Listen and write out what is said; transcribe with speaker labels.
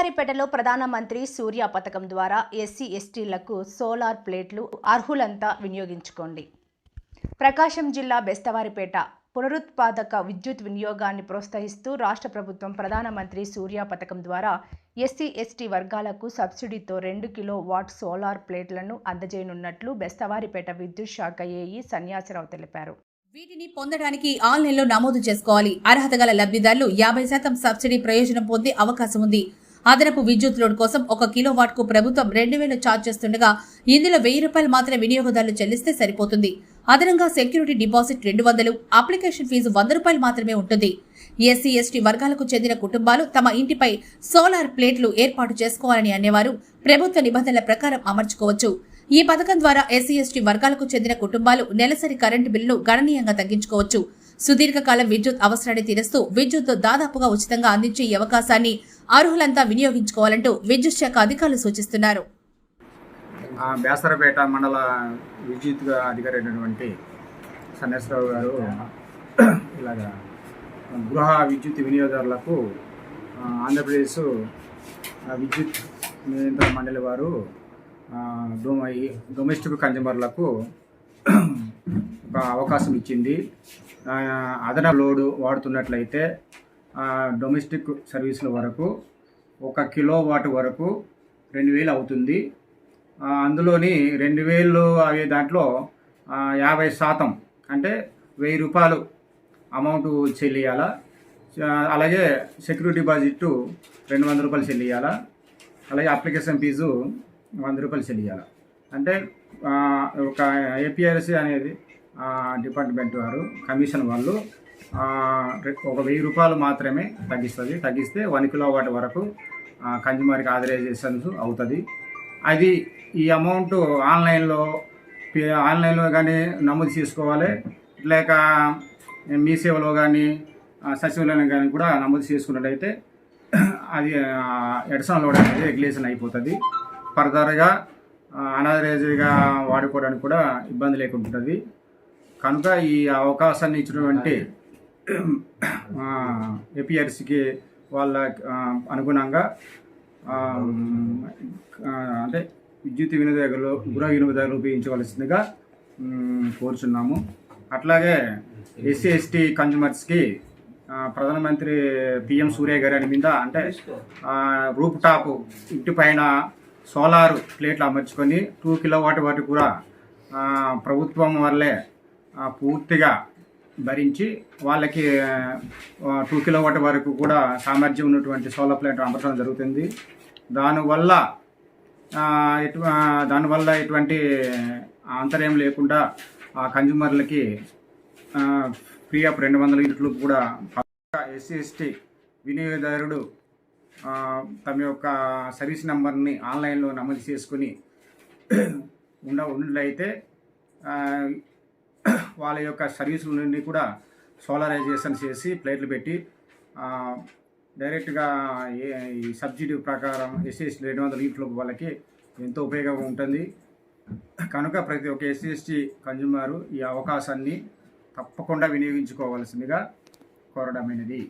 Speaker 1: బెస్తవారిపేటలో ప్రధానమంత్రి సూర్య పథకం ద్వారా ఎస్సీ ఎస్టీలకు సోలార్ ప్లేట్లు అర్హులంతా వినియోగించుకోండి. ప్రకాశం జిల్లా బెస్తవారిపేట పునరుత్పాదక విద్యుత్ వినియోగాన్ని ప్రోత్సహిస్తూ రాష్ట్ర ప్రభుత్వం ప్రధానమంత్రి సూర్య పథకం ద్వారా ఎస్సీ ఎస్టీ వర్గాలకు సబ్సిడీతో 2 కిలోవాట్ సోలార్ ప్లేట్లను అందజేయనున్నట్లు బెస్తవారిపేట విద్యుత్ శాఖ ఏఈ సన్యాసిరావు తెలిపారు.
Speaker 2: వీటిని పొందడానికి ఆన్లైన్లో నమోదు చేసుకోవాలి. అర్హత గల లబ్ధిదారులు 50% సబ్సిడీ ప్రయోజనం పొందే అవకాశం ఉంది. అదనపు విద్యుత్ లోడ్ కోసం 1 కిలోవాట్ కు ప్రభుత్వం 2,000 ఛార్జ్ చేస్తుండగా ఇందులో ₹1000 మాత్రమే వినియోగదారులు చెల్లిస్తే సరిపోతుంది. అదనంగా సెక్యూరిటీ డిపాజిట్ 200, అప్లికేషన్ ఫీజు ₹100 మాత్రమే ఉంటుంది. ఎస్సీ ఎస్టీ వర్గాలకు చెందిన కుటుంబాలు తమ ఇంటిపై సోలార్ ప్లేట్లు ఏర్పాటు చేసుకోవాలని అనేవారు ప్రభుత్వ నిబంధనల ప్రకారం అమర్చుకోవచ్చు. ఈ పథకం ద్వారా ఎస్సీ ఎస్టీ వర్గాలకు చెందిన కుటుంబాలు నెలసరి కరెంటు బిల్లును గణనీయంగా తగ్గించుకోవచ్చు. సుదీర్ఘకాలం విద్యుత్ అవసరాన్ని తీరుస్తూ విద్యుత్ దాదాపుగా ఉచితంగా అందించే ఈ అవకాశాన్ని అర్హులంతా వినియోగించుకోవాలంటూ విద్యుత్ శాఖ అధికారులు సూచిస్తున్నారు.
Speaker 3: బేస్తవారిపేట మండల విద్యుత్ అధికారి అయినటువంటి సన్యాసిరావు గారు ఇలాగా గృహ విద్యుత్ వినియోగదారులకు ఆంధ్రప్రదేశ్ విద్యుత్ నియంత్రణ మండలి వారు డొమెస్టిక్ కన్జ్యూమర్లకు ఒక అవకాశం ఇచ్చింది. అదనపు లోడు వాడుతున్నట్లయితే డొమెస్టిక్ సర్వీసుల వరకు 1 కిలోవాట్ వరకు 2,000 అవుతుంది. అందులోని 2,000 అయ్యే దాంట్లో 50% అంటే ₹1,000 అమౌంట్ చెల్లియాలా. అలాగే సెక్యూరిటీ డిపాజిట్ ₹200 చెల్లియాలా. అలాగే అప్లికేషన్ ఫీజు ₹100 చెల్లియాలా. అంటే ఒక ఏపీఆర్సీ అనేది డిపార్ట్మెంట్ వారు కమిషన్ వాళ్ళు ఒక ₹1,000 మాత్రమే తగ్గిస్తే 1 కిలోవాట్ వరకు కన్జ్యూమర్కి ఆథరైజేషన్స్ అవుతుంది. అది ఈ అమౌంట్ ఆన్లైన్లో కానీ నమోదు చేసుకోవాలి. లేక మీ సేవలో కానీ సచివాలయం కానీ కూడా నమోదు చేసుకున్నట్టయితే అది ఎడిషనల్ లోడ్ అనేది రెగ్యులేషన్ అయిపోతుంది. ఫర్దర్గా అనాథరైజ్గా వాడుకోవడానికి కూడా ఇబ్బంది లేకుంటుంది. కనుక ఈ అవకాశాన్ని ఇచ్చినటువంటి ఏపీఆర్సీకి వాళ్ళ అనుగుణంగా అంటే విద్యుత్ వినియోగదారులు గృహ వినియోగదారులు ఉపయోగించవలసిందిగా కోరుచున్నాము. అట్లాగే ఎస్సీ ఎస్టీ కన్జ్యూమర్స్కి ప్రధానమంత్రి పిఎం సూర్య గారి మీద అంటే రూప్ టాప్ ఇంటి పైన సోలార్ ప్లేట్లు అమర్చుకొని 2 కిలోవాట్ వరకు కూడా ప్రభుత్వం వల్లే పూర్తిగా భరించి వాళ్ళకి 2 కిలోవాట్ వరకు కూడా సామర్థ్యం ఉన్నటువంటి సోలార్ ప్లేట్ అమర్చడం జరుగుతుంది. దానివల్ల ఎటువంటి అంతర్యం లేకుండా ఆ కన్జ్యూమర్లకి ఫ్రీ ఆఫ్ 200 యూనిట్లు కూడా ఎస్సీ ఎస్టీ వినియోగదారుడు తమ యొక్క సర్వీస్ నెంబర్ని ఆన్లైన్లో నమోదు చేసుకుని ఉన్నట్లయితే వాళ్ళ యొక్క సర్వీసుల నుండి కూడా సోలారైజేషన్ చేసి ప్లేట్లు పెట్టి డైరెక్ట్గా ఈ సబ్సిడీ ప్రకారం ఎస్సీ ఎస్టీ 200 యూనిట్లకు వాళ్ళకి ఎంతో ఉపయోగంగా ఉంటుంది. కనుక ప్రతి ఒక్క ఎస్సీ ఎస్టీ కన్జ్యూమరు ఈ అవకాశాన్ని తప్పకుండా వినియోగించుకోవాల్సిందిగా కోరడమైనది.